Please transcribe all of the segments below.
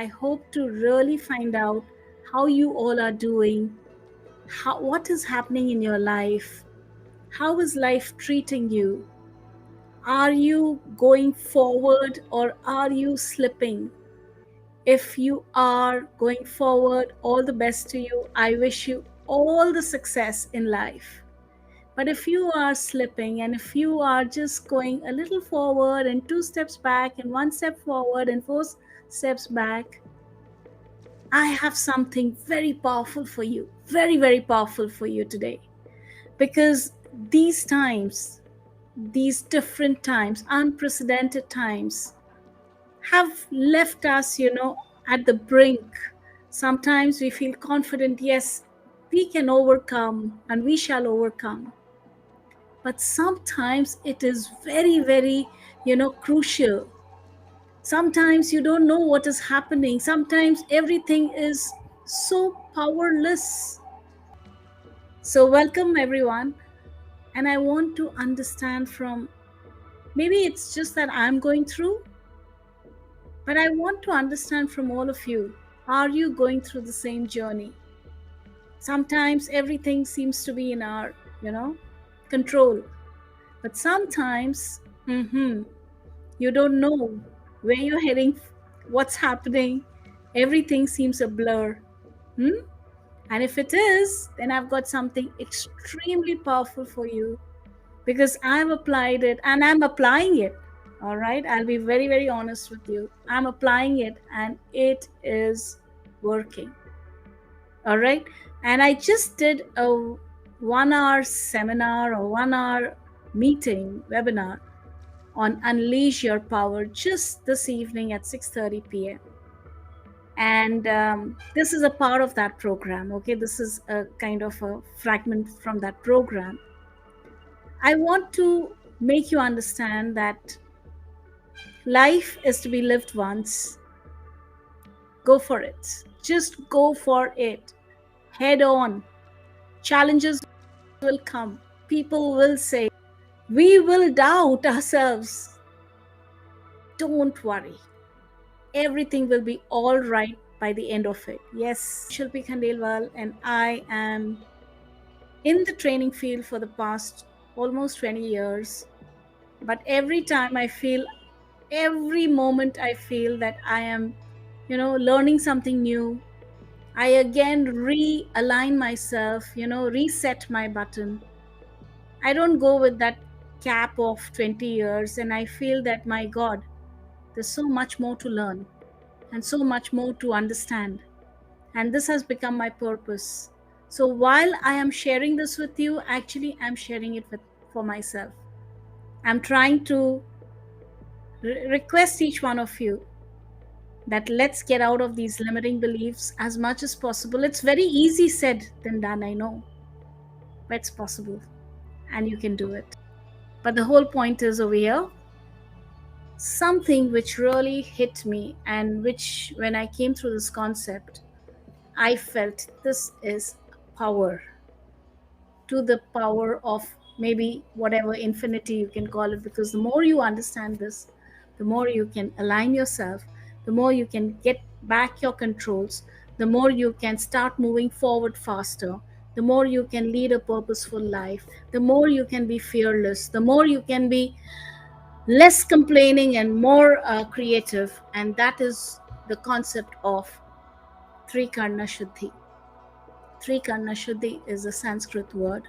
I hope to really find out how you all are doing, what is happening in your life, how is life treating you? Are you going forward or are you slipping? If you are going forward, all the best to you. I wish you all the success in life. But if you are slipping and if you are just going a little forward and 2 steps back and 1 step forward and 4 steps back, I have something very powerful for you, very, very powerful for you today. Because these times, these different times, unprecedented times, have left us, at the brink. Sometimes we feel confident, yes, we can overcome and we shall overcome. But sometimes it is very, very, crucial. Sometimes you don't know what is happening. Sometimes everything is so powerless. So, welcome everyone. And I want to understand from, maybe it's just that I'm going through, but I want to understand from all of you, are you going through the same journey? Sometimes everything seems to be in our, control. But sometimes, you don't know where you're heading, what's happening. Everything seems a blur. And if it is, then I've got something extremely powerful for you, because I've applied it and I'm applying it. All right. I'll be very, very honest with you. I'm applying it and it is working. All right. And I just did a 1 hour seminar or 1 hour meeting webinar on Unleash Your Power just this evening at 6:30 p.m. And this is a part of that program. Okay. This is a kind of a fragment from that program. I want to make you understand that life is to be lived once. Go for it. Just go for it. Head on. Challenges will come. People will say, we will doubt ourselves. Don't worry. Everything will be all right by the end of it. Yes, Shilpi Khandelwal, and I am in the training field for the past almost 20 years. But every time I feel, every moment I feel that I am, learning something new, I again realign myself, reset my button. I don't go with that cap of 20 years and I feel that, my God, there's so much more to learn and so much more to understand. And this has become my purpose. So while I am sharing this with you, actually I'm sharing it for myself. I'm trying to request each one of you that let's get out of these limiting beliefs as much as possible. It's very easy said than done, I know, but it's possible and you can do it. But the whole point is over here, something which really hit me, and which when I came through this concept, I felt this is power, to the power of maybe whatever infinity you can call it, because the more you understand this, the more you can align yourself, the more you can get back your controls, the more you can start moving forward faster, the more you can lead a purposeful life, the more you can be fearless, the more you can be less complaining and more creative. And that is the concept of Trikarna Suddhi. Trikarna Suddhi is a Sanskrit word,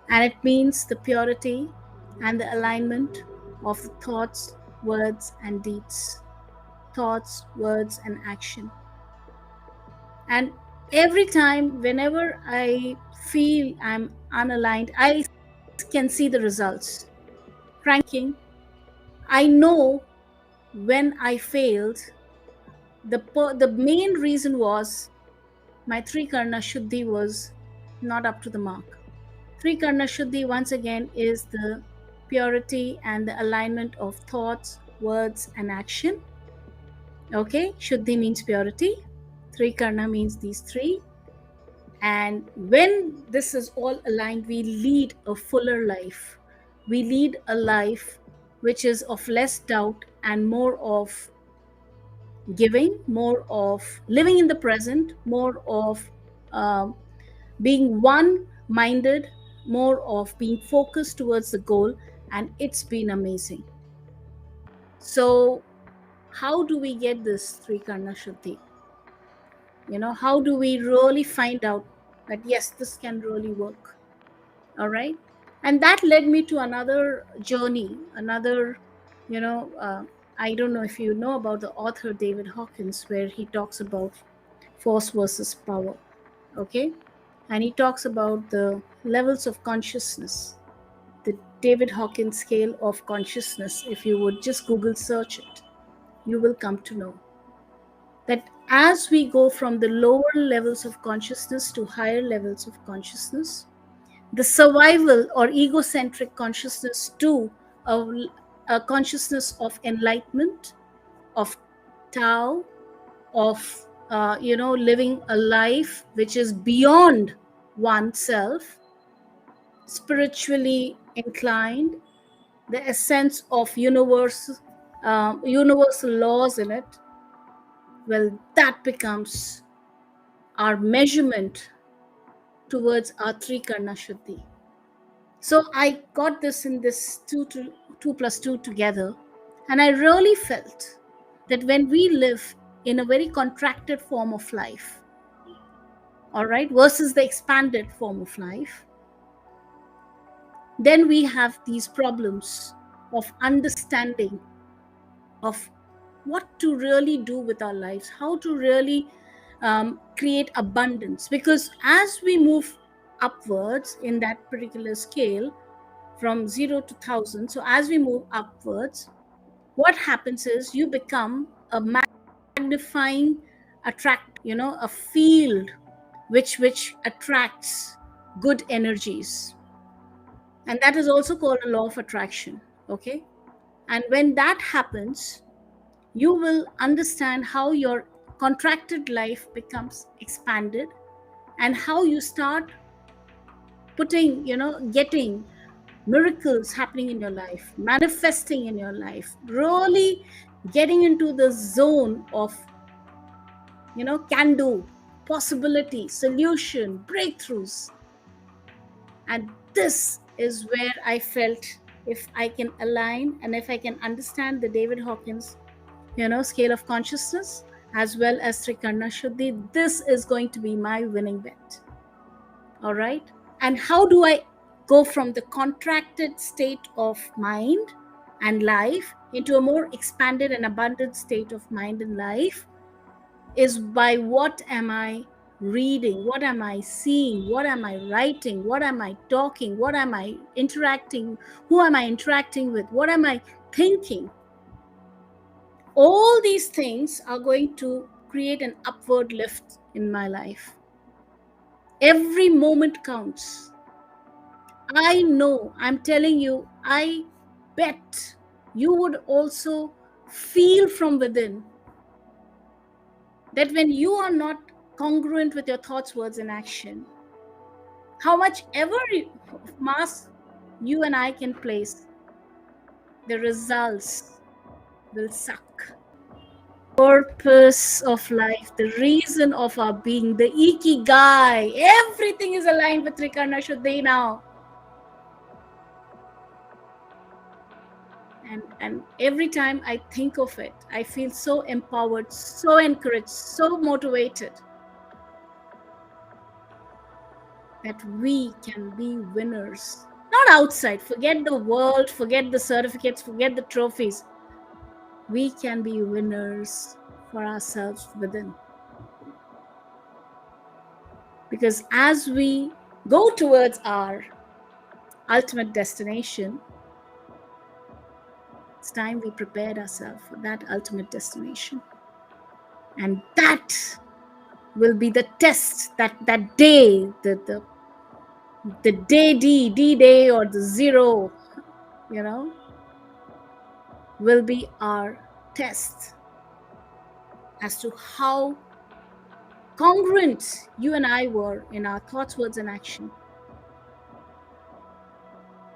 and it means the purity and the alignment of the thoughts, words, and deeds. Thoughts, words, and action. And every time, whenever I feel I'm unaligned, I can see the results. Franking, I know when I failed, the main reason was my Trikarna Shuddhi was not up to the mark. Trikarna Shuddhi, once again, is the purity and the alignment of thoughts, words, and action. Okay, Shuddhi means purity, Trikarna means these three. And when this is all aligned, we lead a fuller life. We lead a life which is of less doubt and more of giving, more of living in the present, more of um, being one minded, more of being focused towards the goal. And it's been amazing. So, how do we get this Trikarna Shuddhi? How do we really find out that yes, this can really work? All right. And that led me to another journey, another, you know, I don't know if you know about the author David Hawkins, where he talks about force versus power. Okay. And he talks about the levels of consciousness, the David Hawkins scale of consciousness. If you would just Google search it, you will come to know that as we go from the lower levels of consciousness to higher levels of consciousness, the survival or egocentric consciousness to a consciousness of enlightenment, of Tao, of living a life which is beyond oneself, spiritually inclined, the essence of universal laws in it. Well, that becomes our measurement towards our Trikarna Shuddhi. So I got this in this 2 plus 2 together, and I really felt that when we live in a very contracted form of life, all right, versus the expanded form of life, then we have these problems of understanding of what to really do with our lives, how to really create abundance. Because as we move upwards in that particular scale, from 0 to 1,000, so as we move upwards, what happens is you become a magnifying a field which attracts good energies, and that is also called a law of attraction. Okay. And when that happens, you will understand how your contracted life becomes expanded, and how you start getting miracles happening in your life, manifesting in your life, really getting into the zone of can do, possibility, solution, breakthroughs. And this is where I felt, if I can align and if I can understand the David Hawkins scale of consciousness as well as Trikarna Shuddhi, this is going to be my winning bet. All right. And how do I go from the contracted state of mind and life into a more expanded and abundant state of mind and life? Is by what am I reading, what am I seeing, what am I writing, what am I talking, what am I interacting, who am I interacting with, what am I thinking? All these things are going to create an upward lift in my life. Every moment counts. I know, I'm telling you, I bet you would also feel from within that when you are not congruent with your thoughts, words, and action, how much ever mass you and I can place, the results will suck. Purpose of life, the reason of our being, the ikigai, everything is aligned with Trikarna Shuddhi now. And every time I think of it, I feel so empowered, so encouraged, so motivated that we can be winners. Not outside, forget the world, forget the certificates, forget the trophies. We can be winners for ourselves within. Because as we go towards our ultimate destination, it's time we prepared ourselves for that ultimate destination. And that will be the test, that day, the day D day, or the zero, will be our test as to how congruent you and I were in our thoughts, words, and action.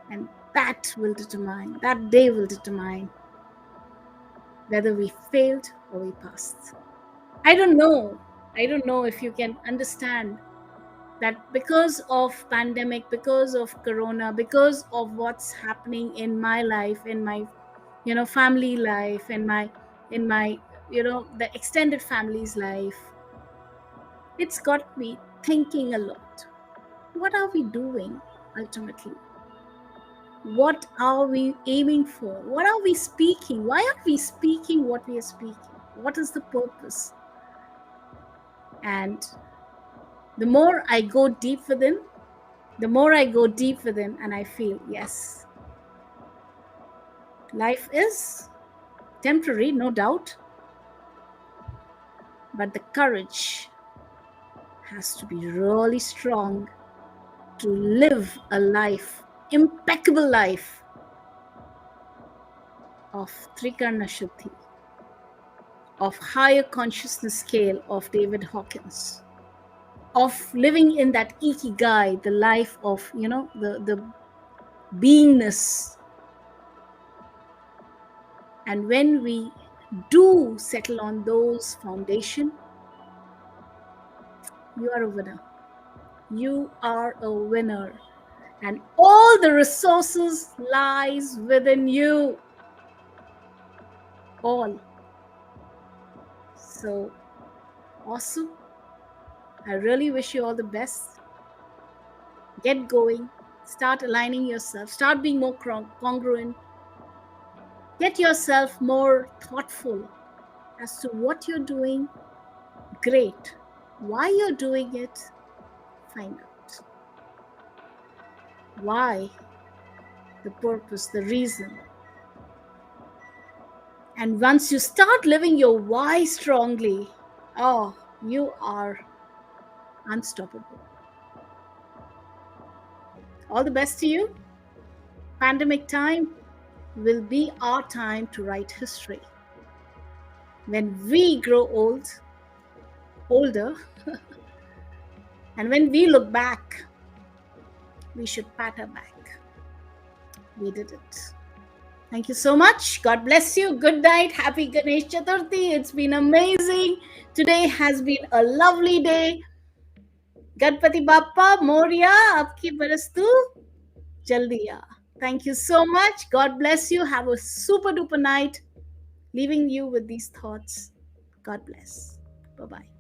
And that day will determine whether we failed or we passed. I don't know. I don't know if you can understand that because of pandemic, because of corona, because of what's happening in my life, in my family life, in my the extended family's life, it's got me thinking a lot. What are we doing ultimately? What are we aiming for? What are we speaking? Why are we speaking what we are speaking? What is the purpose? And the more I go deep within, and I feel, yes, life is temporary, no doubt, but the courage has to be really strong to live a life, impeccable life of Trikarna Suddhi, of higher consciousness scale of David Hawkins, of living in that ikigai, the life of, the beingness. And when we do settle on those foundation, you are a winner. You are a winner. And all the resources lies within you. All. So awesome. I really wish you all the best. Get going. Start aligning yourself. Start being more congruent. Get yourself more thoughtful as to what you're doing. Great. Why you're doing it, find out. Why, the purpose, the reason. And once you start living your why strongly, oh, you are unstoppable. All the best to you. Pandemic time will be our time to write history. When we grow older, and when we look back, we should pat our back. We did it. Thank you so much. God bless you. Good night. Happy Ganesh Chaturthi. It's been amazing. Today has been a lovely day. Ganpati Bappa Moria, Apki Barastu Jaldiya. Thank you so much. God bless you. Have a super duper night. Leaving you with these thoughts. God bless. Bye-bye.